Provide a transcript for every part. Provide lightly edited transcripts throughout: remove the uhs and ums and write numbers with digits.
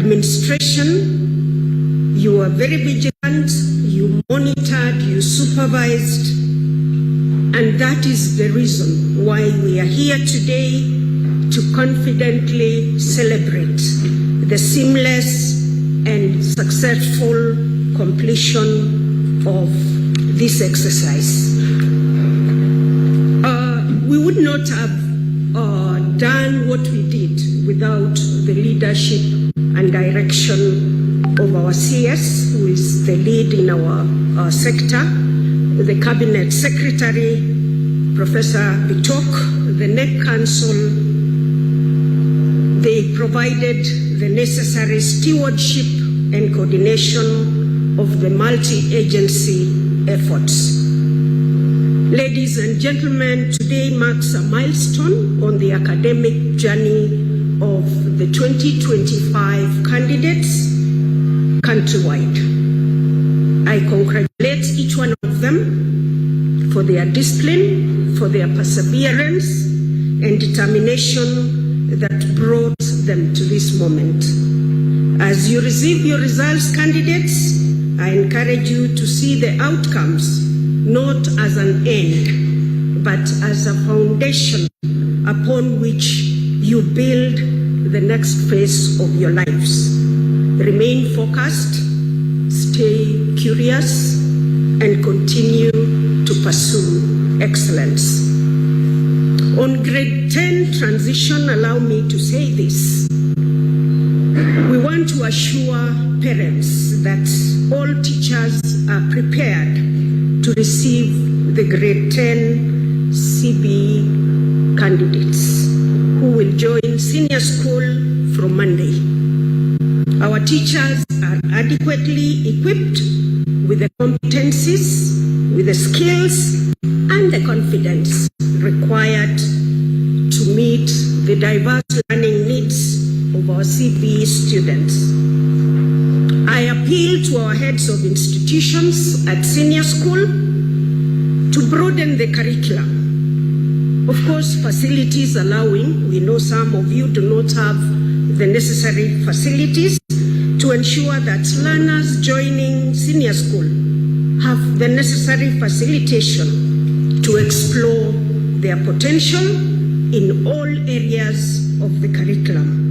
administration, you were very vigilant, you monitored, you supervised, and that is the reason why we are here today to confidently celebrate the seamless and successful completion of this exercise. We would not have done what we did without the leadership and direction of our CS, who is the lead in our sector, the Cabinet Secretary, Professor Bitok, the NEC Council. They provided the necessary stewardship and coordination of the multi-agency efforts. Ladies and gentlemen, today marks a milestone on the academic journey of the 2025 candidates countrywide. I congratulate each one of them for their discipline, for their perseverance and determination that brought them to this moment. As you receive your results, candidates, I encourage you to see the outcomes not as an end, but as a foundation upon which you build the next phase of your lives. Remain focused, stay curious, and continue to pursue excellence. On grade 10 transition, allow me to say this. We want to assure parents that all teachers are prepared to receive the grade 10 CBE candidates who will join senior school from Monday. Our teachers are adequately equipped with the competencies, with the skills, and the confidence required to meet the diverse learning needs of our CBE students. I appeal to our heads of institutions at senior school to broaden the curriculum. Of course, facilities allowing, we know some of you do not have the necessary facilities to ensure that learners joining senior school have the necessary facilitation to explore their potential in all areas of the curriculum.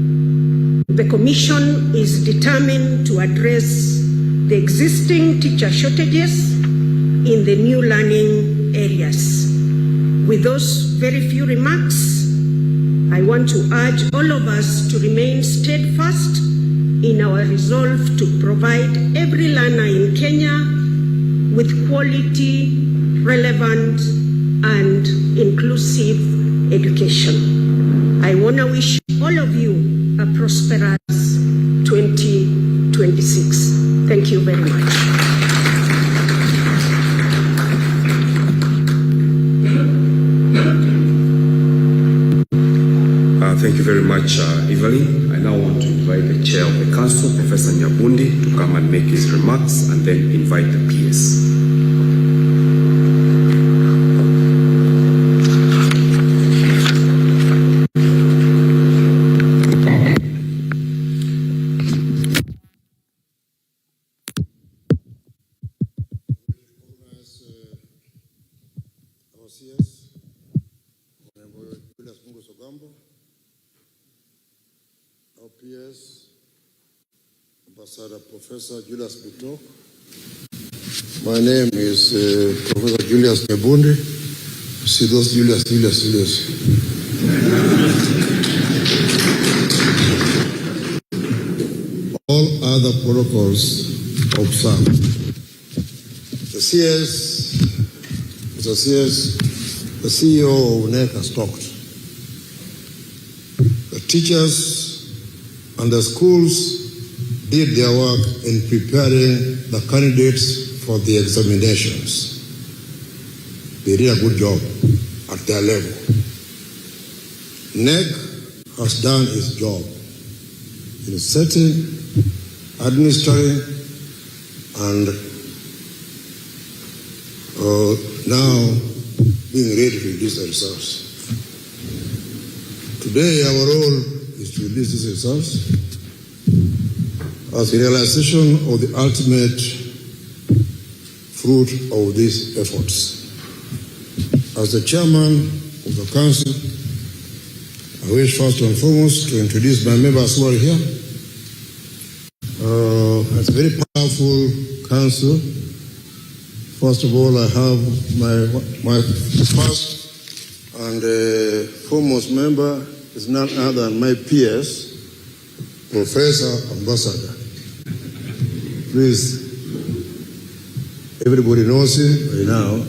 The Commission is determined to address the existing teacher shortages in the new learning areas. With those very few remarks, I want to urge all of us to remain steadfast in our resolve to provide every learner in Kenya with quality, relevant, and inclusive education. I want to wish all of you a prosperous 2026. Thank you very much. Thank you very much, Evelyn. I now want to invite the Chair of the Council, Professor Nyabundi, to come and make his remarks, and then invite the PS. PS, Ambassador Professor Julius Bitok. My name is Professor Julius Nyabundi. See those Julius. All other protocols observed. The CEO of NEC has talked. The teachers and the schools did their work in preparing the candidates for the examinations. They did a good job at their level. NEC has done its job in setting, administering, and now being ready to release the results. Today, our role is to release these results as a realization of the ultimate fruit of these efforts. As the chairman of the council, I wish first and foremost to introduce my members who are here. It's a very powerful council. First of all, I have my first and foremost member is none other than my PS, Professor Ambassador. Please, everybody knows him by now.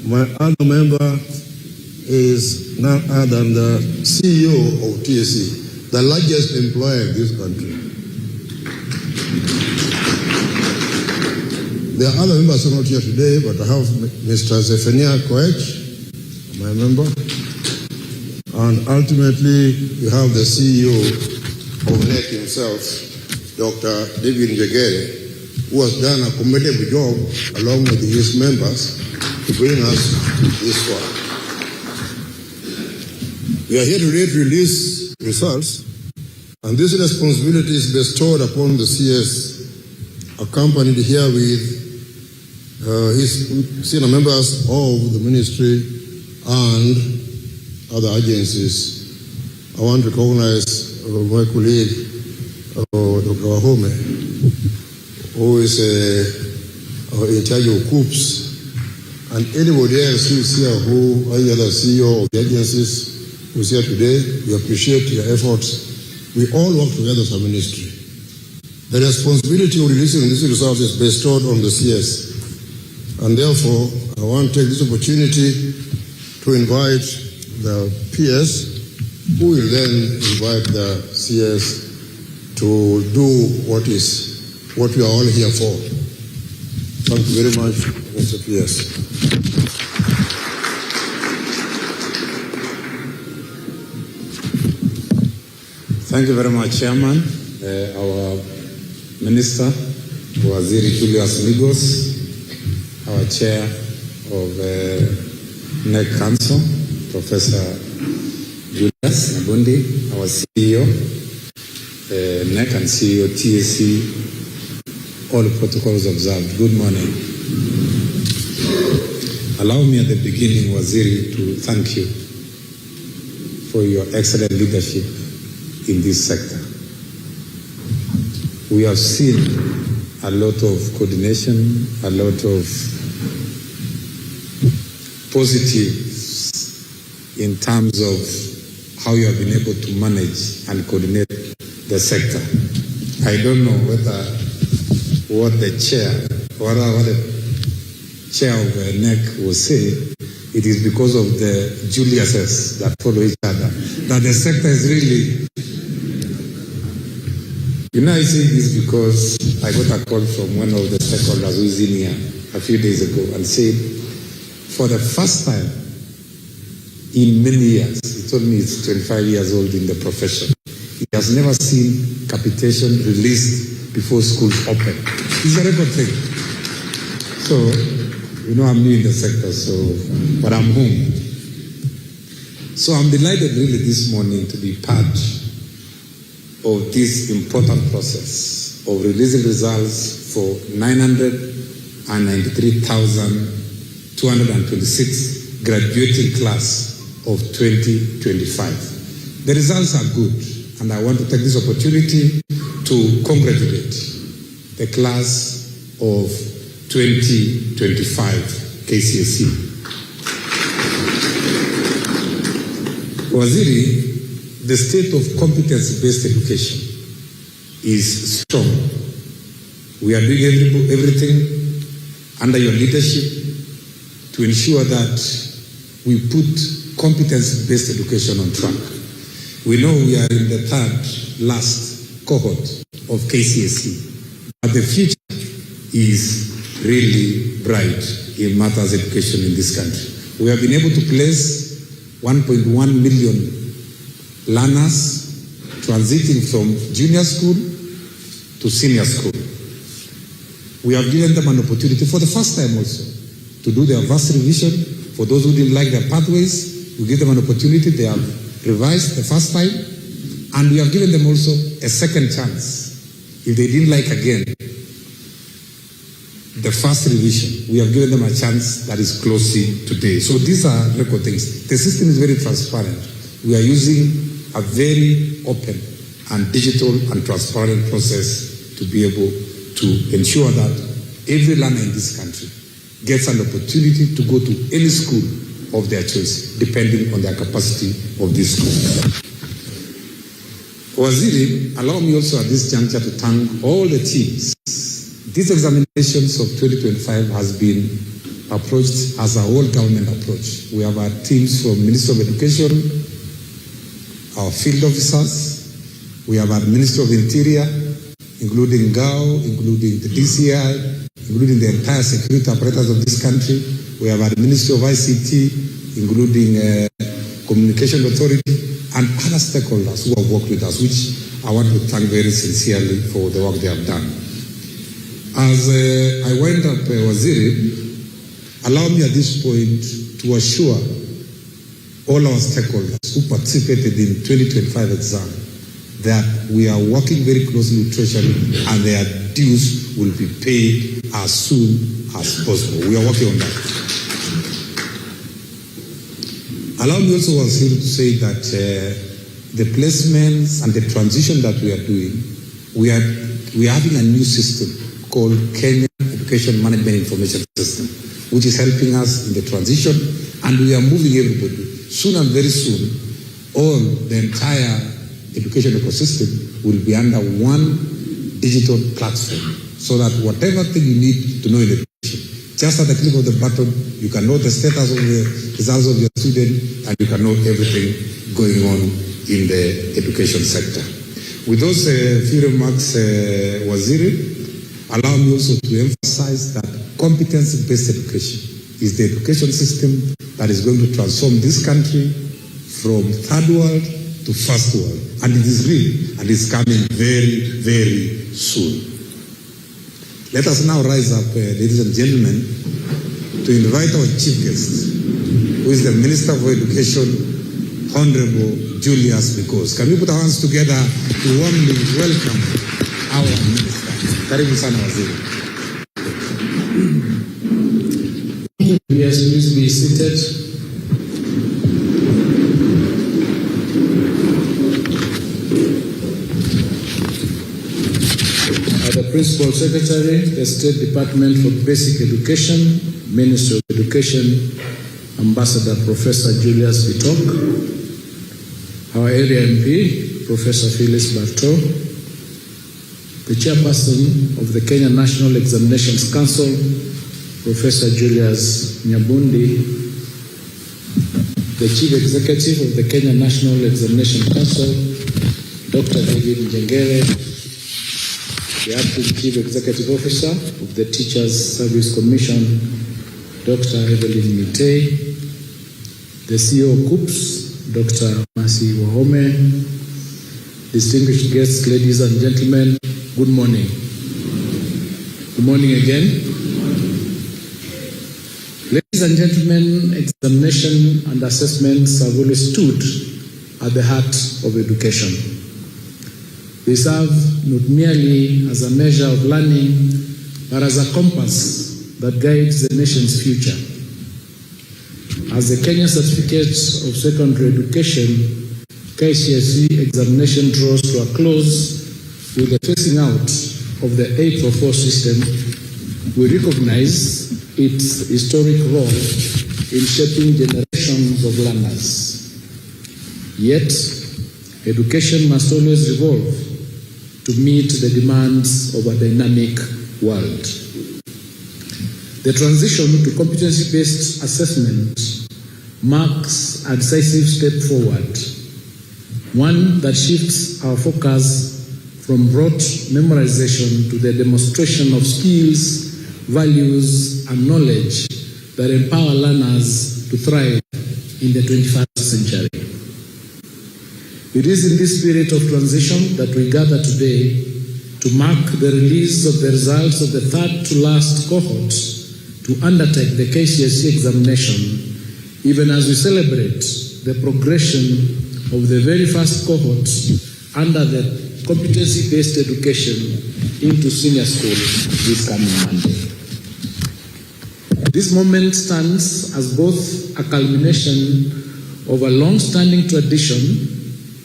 My other member is none other than the CEO of Ksce, the largest employer in this country. There are other members who are not here today, but I have Mr. Zephaniah Koech, my member, and ultimately we have the CEO of NEC himself, Dr. David Njegere, who has done a commendable job along with his members to bring us this far. We are here today to release results, and this responsibility is bestowed upon the CS, accompanied here with his senior members of the ministry and other agencies. I want to recognize my colleague, Dr. Wahome, who is in charge of COOPS, and anybody else who is here, who any other CEO of the agencies who is here today. We appreciate your efforts. We all work together as a ministry. The responsibility of releasing these results is bestowed on the CS. And therefore, I want to take this opportunity to invite the PS, who will then invite the CS to do what we are all here for. Thank you very much, Mr. PS. Thank you very much, Chairman. Our Minister, Waziri Julius Migos, our Chair of NEC Council, Professor Julius Nabundi, our CEO, NEC and CEO TSC, all protocols observed. Good morning. Allow me at the beginning, Waziri, to thank you for your excellent leadership in this sector. We have seen a lot of coordination, a lot of positives in terms of how you have been able to manage and coordinate the sector. I don't know what the chair of NEC will say. It is because of the Juliuses that follow each other that the sector is really. I say this because I got a call from one of the stakeholders who is in here a few days ago and said, for the first time in many years, he told me it's 25 years old in the profession, he has never seen capitation released before schools open. It's a record thing. So, I'm new in the sector, but I'm home. So I'm delighted really this morning to be part of this important process of releasing results for 993,226 graduating class of 2025. The results are good, and I want to take this opportunity to congratulate the class of 2025 KCSE. Waziri, the state of competence-based education is strong. We are doing everything under your leadership to ensure that we put competence-based education on track. We know we are in the third last cohort of KCSE, but the future is really bright in matters of education in this country. We have been able to place 1.1 million learners transiting from junior school to senior school. We have given them an opportunity for the first time also to do their vast revision. For those who didn't like their pathways, we give them an opportunity. They have revised the first time, and we have given them also a second chance If they didn't like again the first revision, we have given them a chance that is closing today. So these are record things. The system is very transparent. We are using a very open and digital and transparent process to be able to ensure that every learner in this country gets an opportunity to go to any school of their choice, depending on their capacity of this school. Waziri, allow me also at this juncture to thank all the teams. These examinations of 2025 has been approached as a whole government approach. We have our teams from Ministry of Education, our field officers, we have our Ministry of Interior, including GAO, including the DCI, including the entire security apparatus of this country. We have our Ministry of ICT, including Communication Authority, and other stakeholders who have worked with us, which I want to thank very sincerely for the work they have done. As I wind up, Waziri, allow me at this point to assure all our stakeholders who participated in 2025 exam that we are working very closely with Treasury and their dues will be paid as soon as possible. We are working on that. Allow me also, Waziri, to say that the placements and the transition that we are doing, we are having a new system called Kenya Education Management Information System, which is helping us in the transition, and we are moving everybody. Soon and very soon, all the entire education ecosystem will be under one digital platform, so that whatever thing you need to know in education, just at the click of the button, you can know the status of the results of your student, and you can know everything going on in the education sector. With those few remarks, Waziri, allow me also to emphasize that competency-based education is the education system that is going to transform this country from third world to first world. And it is real, and it's coming very, very soon. Let us now rise up, ladies and gentlemen, to invite our chief guest, who is the Minister for Education, Honorable Julius Because. Can we put our hands together to warmly welcome our Minister? Karibu sana Waziri. Yes, please be seated. The Principal Secretary, the State Department for Basic Education, Ministry of Education, Ambassador Professor Julius Bitok, our area MP, Professor Phyllis Bartow, the Chairperson of the Kenya National Examinations Council, Professor Julius Nyabundi, the Chief Executive of the Kenya National Examination Council, Dr. David Njengere, the Acting Chief Executive Officer of the Teachers Service Commission, Dr. Evelyn Mitei, the CEO of KUPS, Dr. Masi Wahome, distinguished guests, ladies and gentlemen, good morning. Good morning again. Ladies and gentlemen, examination and assessments have always stood at the heart of education. They serve not merely as a measure of learning, but as a compass that guides the nation's future. As the Kenya Certificate of Secondary Education Ksce examination draws to a close with the phasing out of the 844 system, we recognize its historic role in shaping generations of learners. Yet, education must always evolve to meet the demands of a dynamic world. The transition to competency-based assessment marks a decisive step forward, one that shifts our focus from rote memorization to the demonstration of skills, values, and knowledge that empower learners to thrive in the 21st century. It is in this spirit of transition that we gather today to mark the release of the results of the third to last cohort to undertake the Ksce examination, even as we celebrate the progression of the very first cohort under the competency-based education into senior school this coming Monday. This moment stands as both a culmination of a long-standing tradition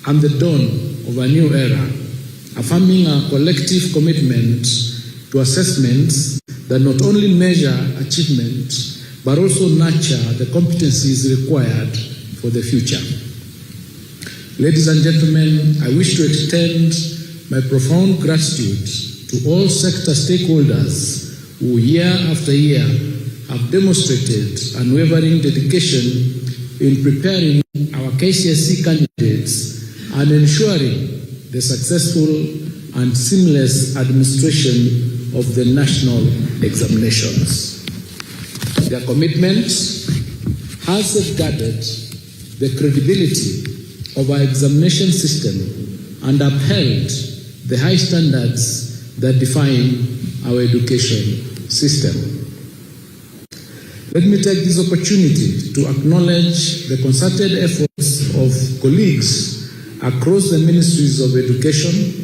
and the dawn of a new era, affirming our collective commitment to assessments that not only measure achievement, but also nurture the competencies required for the future. Ladies and gentlemen, I wish to extend my profound gratitude to all sector stakeholders who year after year have demonstrated unwavering dedication in preparing our Ksce candidates and ensuring the successful and seamless administration of the national examinations. Their commitment has safeguarded the credibility of our examination system and upheld the high standards that define our education system. Let me take this opportunity to acknowledge the concerted efforts of colleagues across the ministries of education,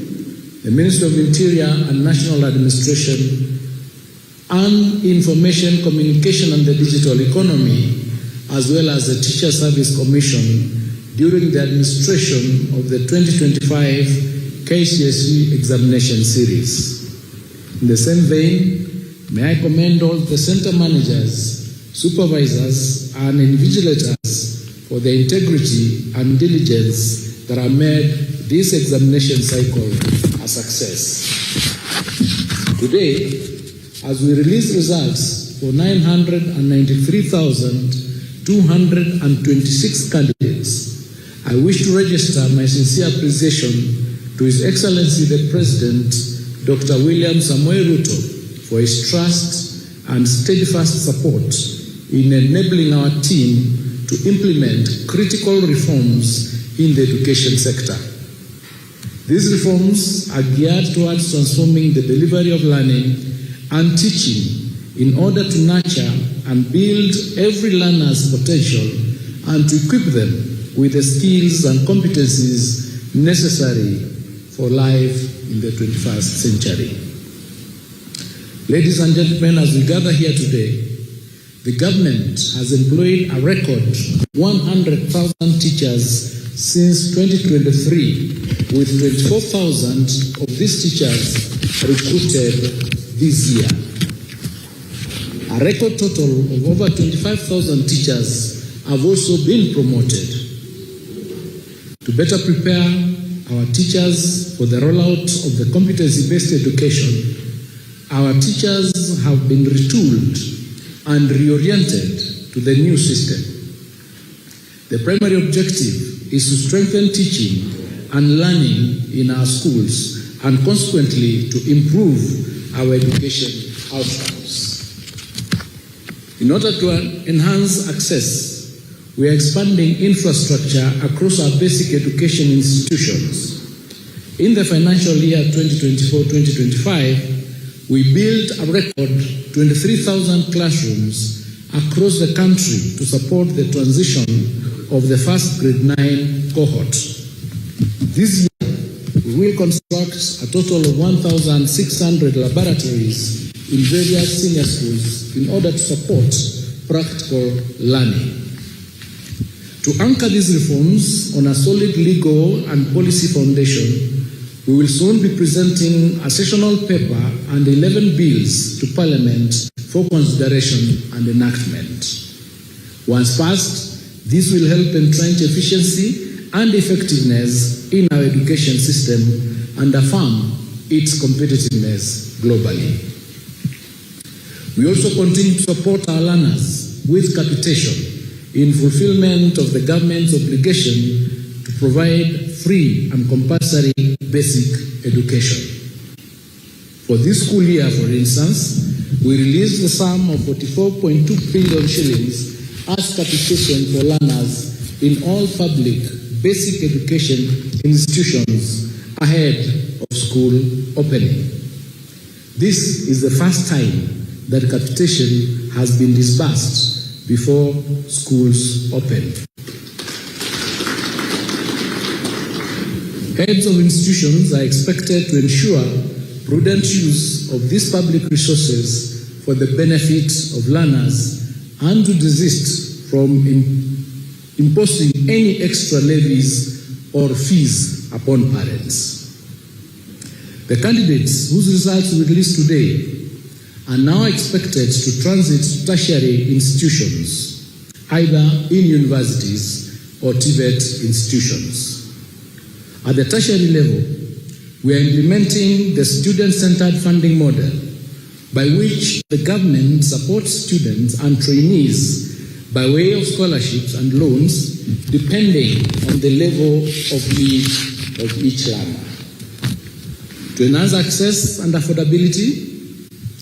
the Ministry of Interior and National Administration, and Information, Communication and the Digital Economy, as well as the Teacher Service Commission during the administration of the 2025 Ksce examination series. In the same vein, may I commend all the center managers, supervisors, and invigilators for the integrity and diligence that have made this examination cycle a success. Today, as we release results for 993,226 candidates, I wish to register my sincere appreciation to His Excellency the President, Dr. William Samoei Ruto, for his trust and steadfast support in enabling our team to implement critical reforms in the education sector. These reforms are geared towards transforming the delivery of learning and teaching in order to nurture and build every learner's potential and to equip them with the skills and competencies necessary for life in the 21st century. Ladies and gentlemen, as we gather here today, the government has employed a record 100,000 teachers since 2023, with 24,000 of these teachers recruited this year. A record total of over 25,000 teachers have also been promoted. To better prepare our teachers for the rollout of the competency-based education, our teachers have been retooled and reoriented to the new system. The primary objective is to strengthen teaching and learning in our schools and consequently to improve our education outcomes. In order to enhance access, we are expanding infrastructure across our basic education institutions. In the financial year 2024-2025, we built a record 23,000 classrooms across the country to support the transition of the first grade 9 cohort. This year, we will construct a total of 1,600 laboratories in various senior schools in order to support practical learning. To anchor these reforms on a solid legal and policy foundation, we will soon be presenting a sessional paper and 11 bills to Parliament for consideration and enactment. Once passed, this will help entrench efficiency and effectiveness in our education system and affirm its competitiveness globally. We also continue to support our learners with capitation in fulfillment of the government's obligation to provide free and compulsory basic education. For this school year, for instance, we released the sum of 44.2 billion shillings as capitation for learners in all public basic education institutions ahead of school opening. This is the first time that capitation has been disbursed before schools open. Heads of institutions are expected to ensure prudent use of these public resources for the benefit of learners, and to desist from imposing any extra levies or fees upon parents. The candidates whose results we release today are now expected to transit to tertiary institutions, either in universities or TVET institutions. At the tertiary level, we are implementing the student-centered funding model, by which the government supports students and trainees by way of scholarships and loans, depending on the level of need of each learner. To enhance access and affordability,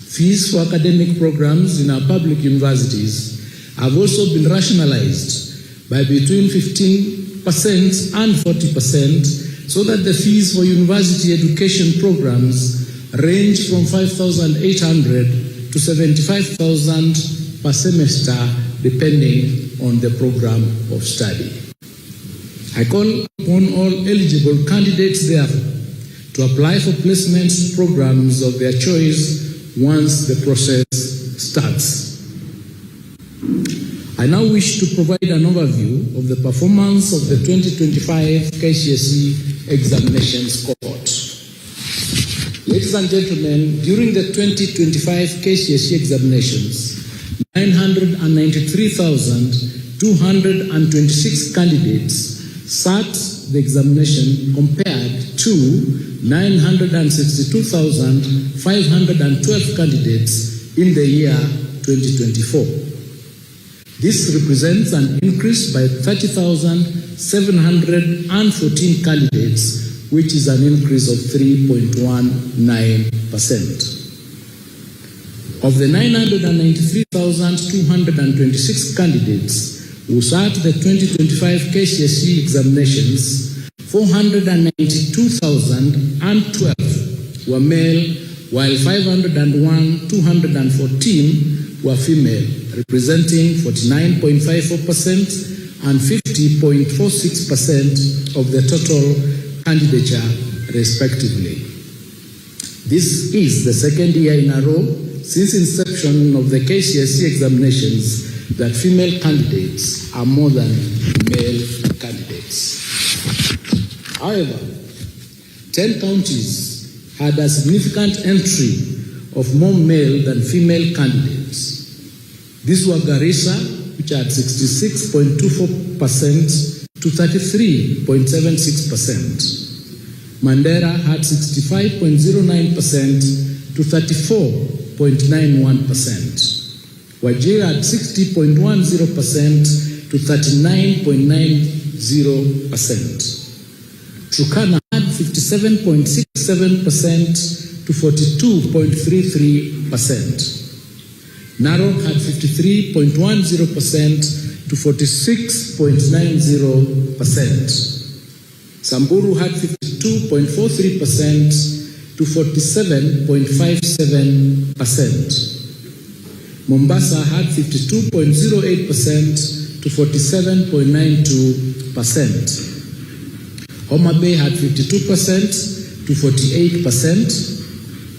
fees for academic programs in our public universities have also been rationalized by between 15% and 40%, so that the fees for university education programs range from 5,800 to 75,000 per semester, depending on the program of study. I call upon all eligible candidates, therefore, to apply for placement programs of their choice once the process starts. I now wish to provide an overview of the performance of the 2025 Ksce examinations cohort. Ladies and gentlemen, during the 2025 Ksce examinations, 993,226 candidates sat the examination, compared to 962,512 candidates in the year 2024. This represents an increase by 30,714 candidates, which is an increase of 3.19%. Of the 993,226 candidates who sat the 2025 Ksce examinations, 492,012 were male, while 501,214 were female, representing 49.54% and 50.46% of the total candidature, respectively. This is the second year in a row since inception of the Ksce examinations that female candidates are more than male candidates. However, 10 counties had a significant entry of more male than female candidates. These were Garissa, which had 66.24% to 33.76%. Mandera had 65.09% to 34.91%. Wajir had 60.10% to 39.90%. Turkana had 57.67% to 42.33%. Narok had 53.10% to 46.90%. Samburu had 52.43% to 47.57%. Mombasa had 52.08% to 47.92%. Homa Bay had 52% to 48%.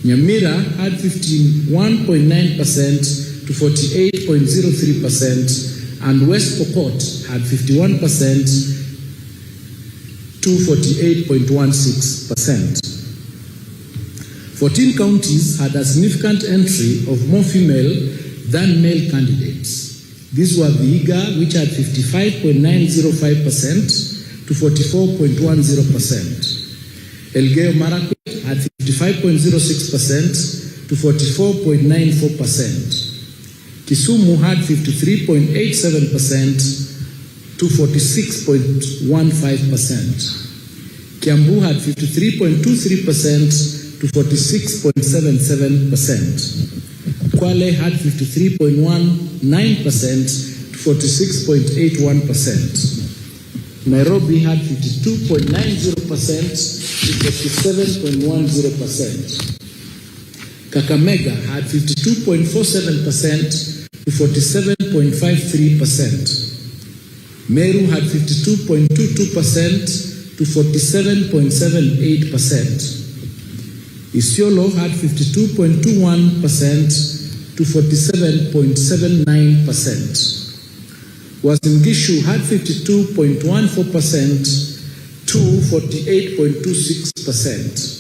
Nyamira had 51.9% to 48.03%, and West Pokot had 51% to 48.16%. 14 counties had a significant entry of more female than male candidates. These were Vihiga, which had 55.905% to 44.10%. Elgeyo Marakwet had 55.06% to 44.94%. Kisumu had 53.87% to 46.15%. Kiambu had 53.23% to 46.77%. Kwale had 53.19% to 46.81%. Nairobi had 52.90% to 47.10%. Kakamega had 52.47% to 47.53%. Meru had 52.22% to 47.78%. Isiolo had 52.21% to 47.79%. Uasin Gishu had 52.14% to 48.26%.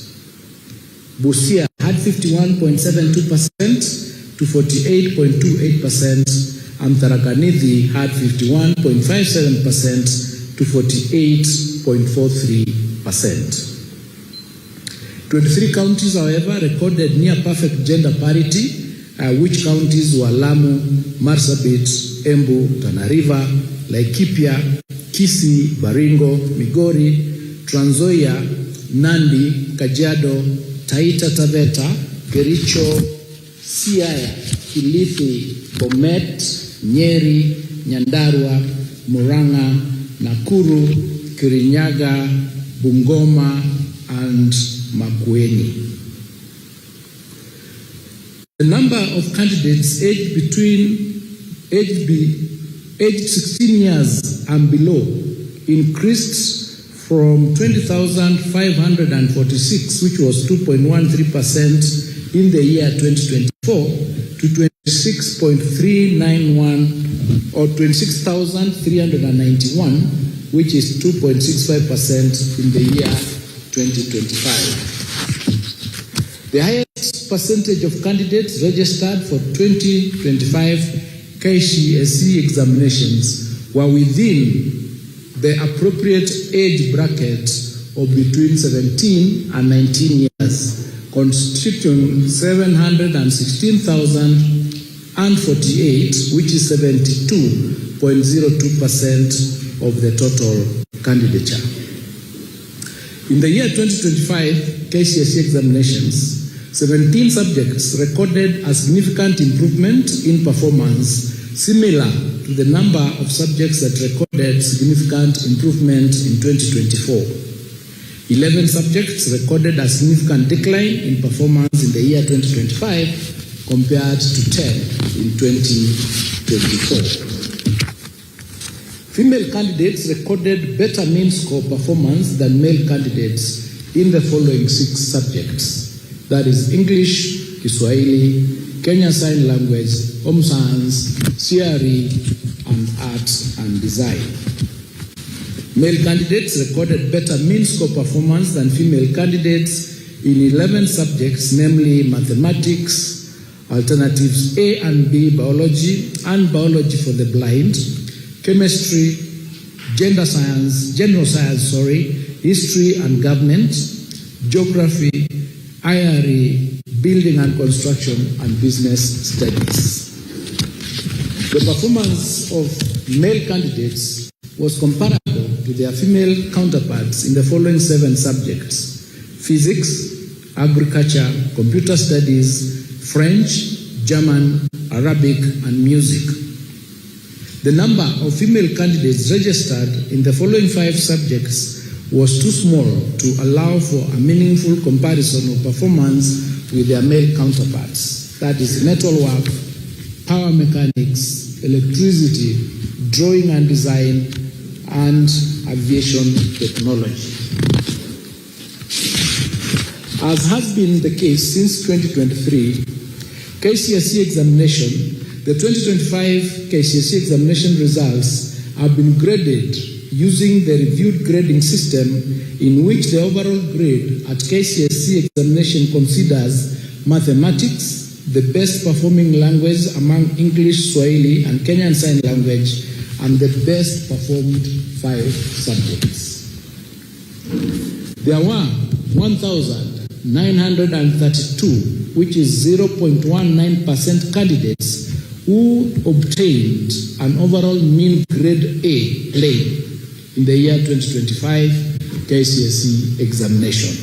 Busia had 51.72% to 48.28%, and Tharaka Nithi had 51.57% to 48.43%. 23 counties, however, recorded near perfect gender parity, which counties were Lamu, Marsabit, Embu, Tana River, Laikipia, Ksce, Baringo, Migori, Trans Nzoia, Nandi, Kajiado, Taita Taveta, Kericho, Siaya, Kilifi, Bomet, Nyeri, Nyandarua, Murang'a, Nakuru, Kirinyaga, Bungoma, and Makueni. The number of candidates aged 16 years and below increased from 20,546, which was 2.13% in the year 2024, to 26.391 or 26,391, which is 2.65% in the year 2025. The highest percentage of candidates registered for 2025 Ksce examinations were within the appropriate age bracket of between 17 and 19 years, constituting 716,048, which is 72.02% of the total candidature. In the year 2025 Ksce examinations, 17 subjects recorded a significant improvement in performance, similar to the number of subjects that recorded significant improvement in 2024. 11 subjects recorded a significant decline in performance in the year 2025 compared to 10 in 2024. Female candidates recorded better mean score performance than male candidates in the following 6 subjects. That is English, Kiswahili, Kenya Sign Language, Home Science, CRE, and Art and Design. Male candidates recorded better mean score performance than female candidates in 11 subjects, namely Mathematics, Alternatives A and B, Biology, and Biology for the Blind, Chemistry, General Science, History and Government, Geography, IRE, Building and Construction, and Business Studies. The performance of male candidates was comparable to their female counterparts in the following 7 subjects: Physics, Agriculture, Computer Studies, French, German, Arabic, and Music. The number of female candidates registered in the following 5 subjects was too small to allow for a meaningful comparison of performance with their male counterparts. That is metalwork, power mechanics, electricity, drawing and design, and aviation technology. As has been the case since 2023, Ksce examination, the 2025 Ksce examination results have been graded using the reviewed grading system, in which the overall grade at Ksce examination considers mathematics the best performing language among English, Swahili, and Kenyan Sign Language, and the best performed 5 subjects. There were 1,932, which is 0.19% candidates who obtained an overall mean grade A plain in the year 2025 Ksce examination.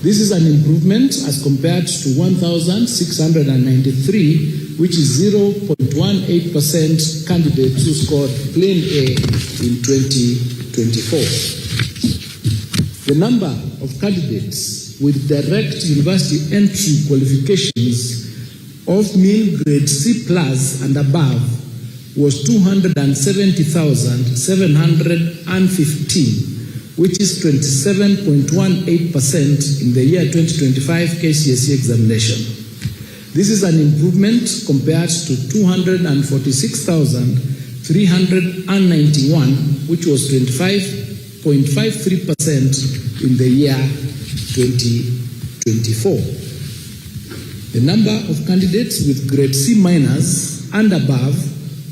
This is an improvement as compared to 1,693, which is 0.18% candidates who scored plain A in 2024. The number of candidates with direct university entry qualifications of mean grade C+ and above was 270,715, which is 27.18% in the year 2025 Ksce examination. This is an improvement compared to 246,391, which was 25.53% in the year 2024. The number of candidates with grade C minus and above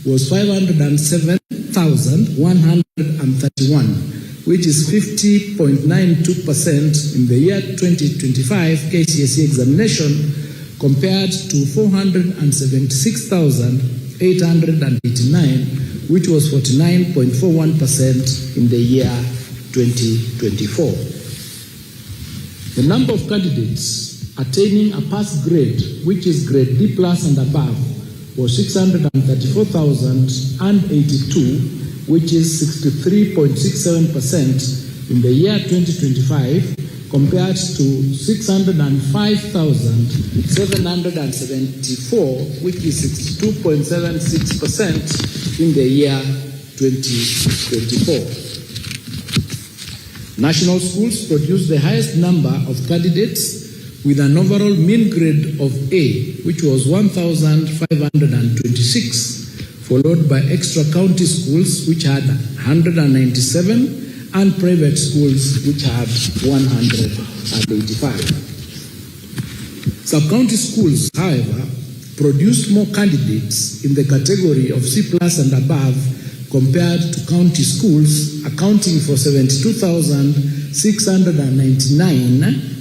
was 507,131, which is 50.92% in the year 2025 Ksce examination, compared to 476,889, which was 49.41% in the year 2024. The number of candidates attaining a pass grade, which is grade D plus and above, was 634,082, which is 63.67% in the year 2025, compared to 605,774, which is 62.76% in the year 2024. National schools produced the highest number of candidates with an overall mean grade of A, which was 1,526, followed by extra county schools, which had 197, and private schools, which had 185. Sub-county schools, however, produced more candidates in the category of C plus and above compared to county schools, accounting for 72,699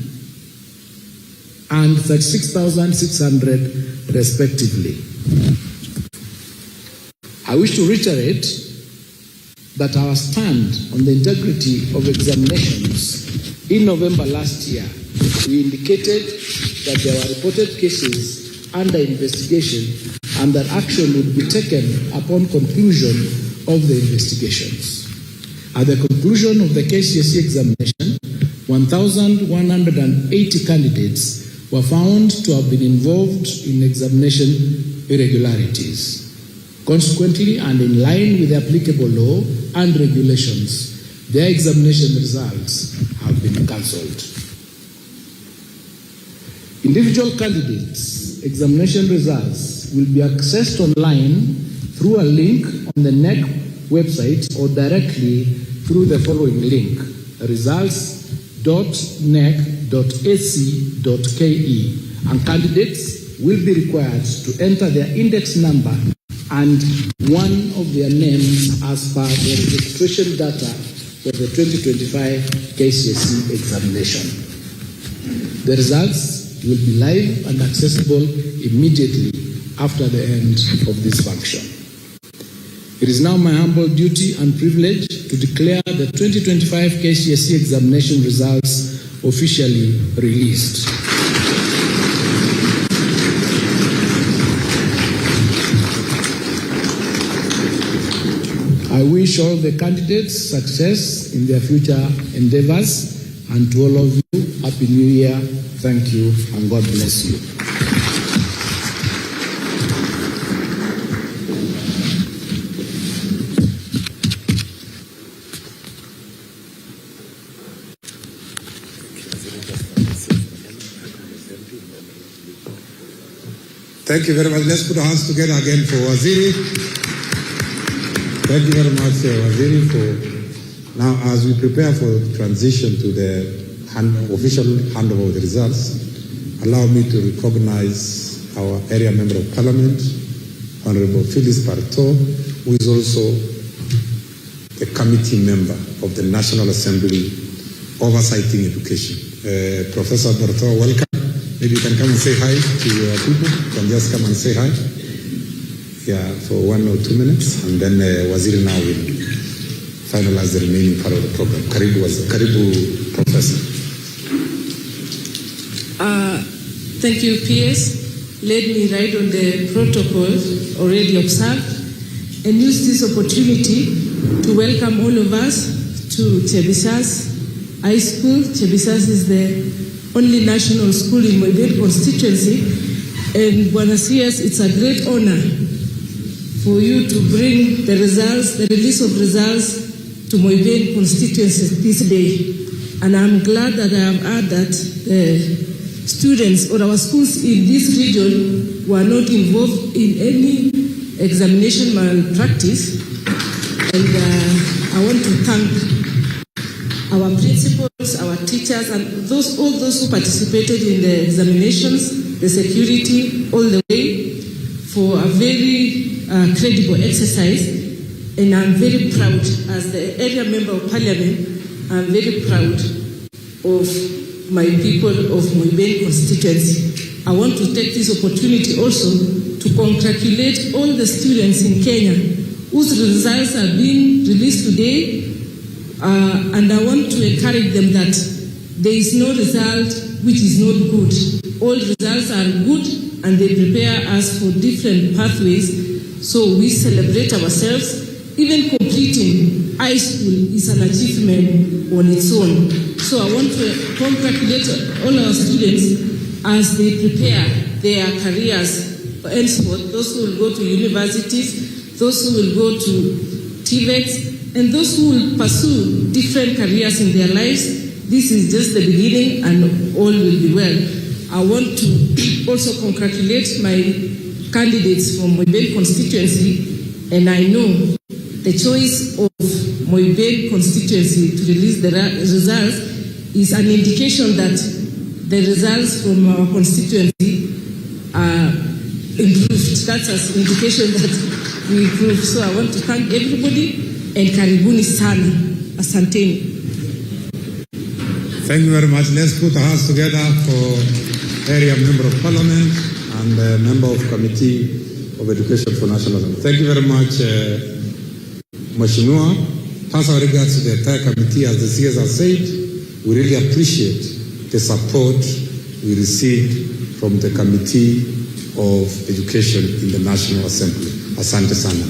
and 36,600 respectively. I wish to reiterate that our stand on the integrity of examinations. In November last year, we indicated that there were reported cases under investigation and that action would be taken upon conclusion of the investigations. At the conclusion of the Ksce examination, 1,180 candidates were found to have been involved in examination irregularities. Consequently, and in line with the applicable law and regulations, their examination results have been cancelled. Individual candidates' examination results will be accessed online through a link on the NEC website or directly through the following link: results.nec.ac.ke, and candidates will be required to enter their index number and one of their names as per the registration data for the 2025 Ksce examination. The results will be live and accessible immediately after the end of this function. It is now my humble duty and privilege to declare the 2025 Ksce examination results officially released. I wish all the candidates success in their future endeavors, and to all of you, Happy New Year. Thank you, and God bless you. Thank you very much. Let's put our hands together again for Waziri. Thank you very much, Waziri, for now as we prepare for transition to the official handover of the results. Allow me to recognize our area member of parliament, Honorable Phyllis Parto, who is also a committee member of the National Assembly Oversighting Education. Professor Parto, welcome. Maybe you can come and say hi to your people. You can just come and say hi. Yeah, for 1 or 2 minutes, and then Waziri now will finalize the remaining part of the program. Karibu, Professor. Thank you, PS. Let me write on the protocol already observed and use this opportunity to welcome all of us to Chebisas High School. Chebisas is the only national school in Moibel constituency, and Buenos Aires, it's a great honor for you to bring the results, the release of results to Moiben constituency this day. And I'm glad that I have heard that students or our schools in this region were not involved in any examination malpractice. And I want to thank our principals, our teachers, and all those who participated in the examinations, the security, all the way, for a very credible exercise. And I'm very proud, as the area member of parliament, I'm very proud of my people of Moiben constituency. I want to take this opportunity also to congratulate all the students in Kenya whose results are being released today. And I want to encourage them that there is no result which is not good. All results are good and they prepare us for different pathways. So we celebrate ourselves. Even completing high school is an achievement on its own. So I want to congratulate all our students as they prepare their careers henceforth, those who will go to universities, those who will go to TVETs, and those who will pursue different careers in their lives. This is just the beginning and all will be well. I want to also congratulate my candidates from Moiben constituency, and I know the choice of Moiben constituency to release the results is an indication that the results from our constituency are improved. That's an indication that we improved. So I want to thank everybody and karibuni sana. Asanteni. Thank you very much. Let's put our hands together for area member of parliament and member of committee of education for national assembly. Thank you very much, Mheshimiwa. Pass our regards to the entire committee. As the CS has said, we really appreciate the support we received from the Committee of Education in the National Assembly. Asante sana.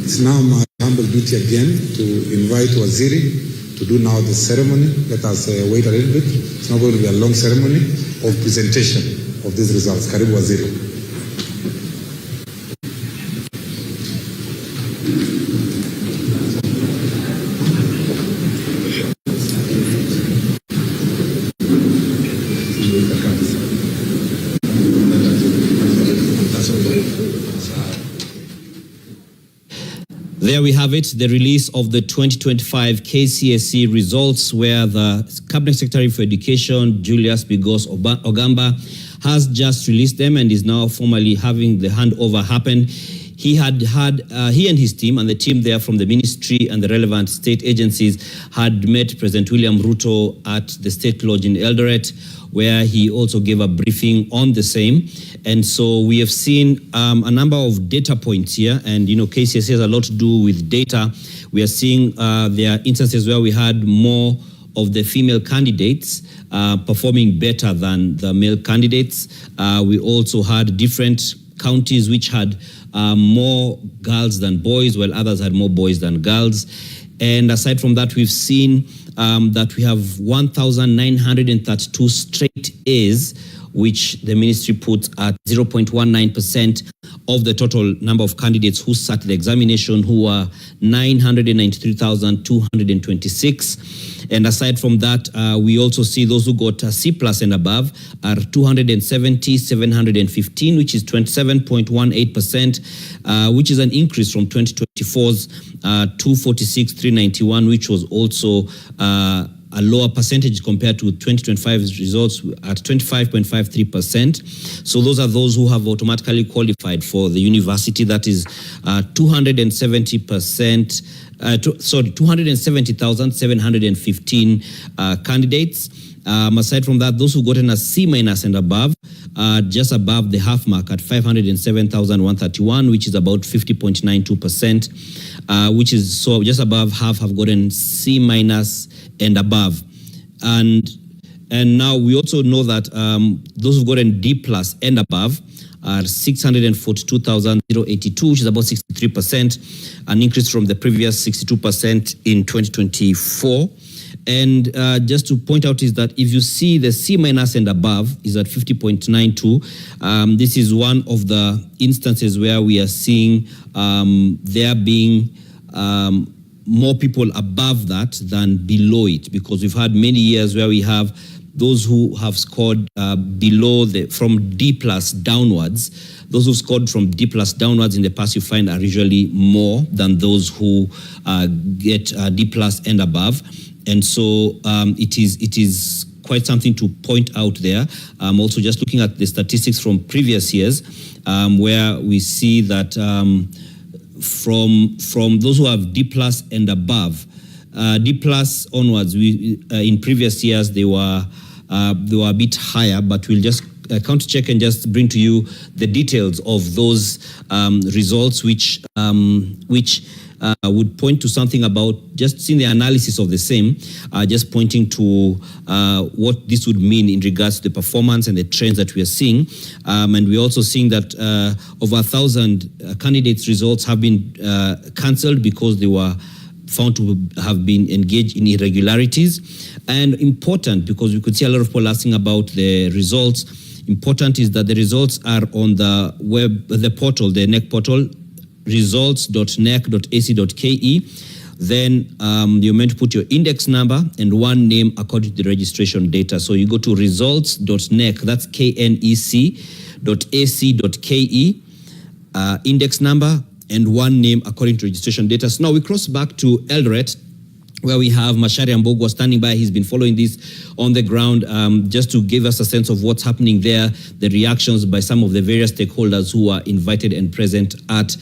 It's now my humble duty again to invite Waziri to do now the ceremony. Let us wait a little bit. It's not going to be a long ceremony of presentation of these results. Karibu Waziri. There we have it, the release of the 2025 Ksce results, where the Cabinet Secretary for Education, Julius Bigos Ogamba, has just released them and is now formally having the handover happen. He and his team and the team there from the ministry and the relevant state agencies had met President William Ruto at the State Lodge in Eldoret, where he also gave a briefing on the same. And so we have seen a number of data points here, and Ksce has a lot to do with data. We are seeing there are instances where we had more of the female candidates performing better than the male candidates. We also had different counties which had more girls than boys, while others had more boys than girls. And aside from that, we've seen that we have 1,932 straight A's, which the ministry puts at 0.19% of the total number of candidates who sat the examination, who are 993,226. And aside from that, we also see those who got a C+ and above are 270,715, which is 27.18%, which is an increase from 2024's 246,391, which was also a lower percentage compared to 2025's results at 25.53%. So those are those who have automatically qualified for the university. That is 270,715 candidates. Aside from that, those who gotten a C- and above, just above the half mark at 507,131, which is about 50.92%, which is so just above half have gotten C- and above. And now we also know that those who've gotten D+ and above are 642,082, which is about 63%, an increase from the previous 62% in 2024. And just to point out is that if you see the C- and above is at 50.92, this is one of the instances where we are seeing there being more people above that than below it, because we've had many years where we have those who have scored below from D plus downwards. Those who scored from D plus downwards in the past, you find, are usually more than those who get D plus and above. And so it is quite something to point out there. Also, just looking at the statistics from previous years, where we see that from those who have D plus and above, D plus onwards, in previous years they were a bit higher, but we'll just counter check and just bring to you the details of those results, which would point to something about just seeing the analysis of the same, just pointing to what this would mean in regards to the performance and the trends that we are seeing. And we're also seeing that over 1,000 candidates' results have been cancelled because they were found to have been engaged in irregularities. And important, because we could see a lot of people asking about the results, important is that the results are on the web, the portal, the NEC portal, results.nec.ac.ke. Then you're meant to put your index number and one name according to the registration data. So you go to results.nec, that's knec.ac.ke, index number and one name according to registration data. So now we cross back to Eldoret, where we have Macharia Mbogwa standing by. He's been following this on the ground, just to give us a sense of what's happening there, the reactions by some of the various stakeholders who are invited and present at